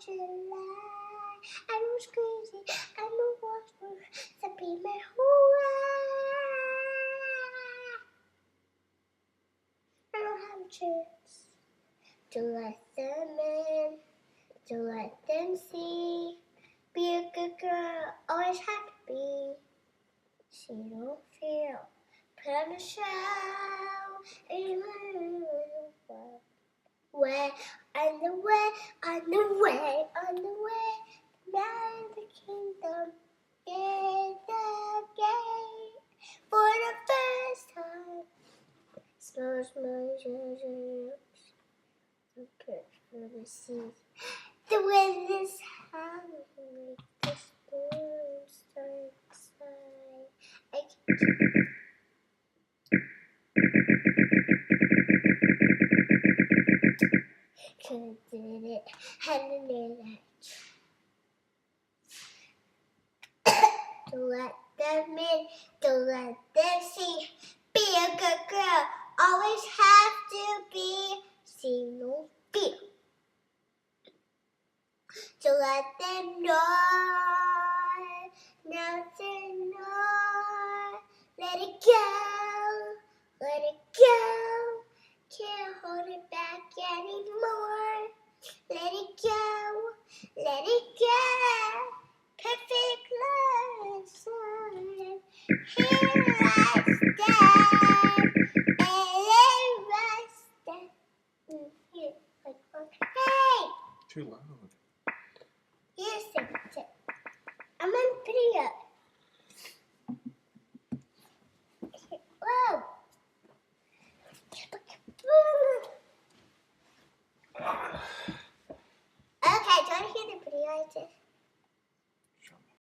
July. I was crazy. I know what's worth to be my whole life. I don't have a chance to let them in, to let them see. Be a good girl, always have to be. So you don't feel, put on a show, and way, on the way, on the way, on the way, now in the kingdom, in the gate, for the first time. Smells my lips, the pitch for the sea. The wind is howling, the storm strikes high. I could've did it, hadn't it? To let them in, to let them see. Be a good girl, always have to be. See no fear. To let them know, nothing more. Let it go, let it go. Can't hold it back anymore. Let it go, let it go. Perfect love inside. Here I stand, and I stand. Here, like, hey! Too loud. Here's it. I'm gonna put it up. Whoa! Okay, do you want to hear the pretty lights?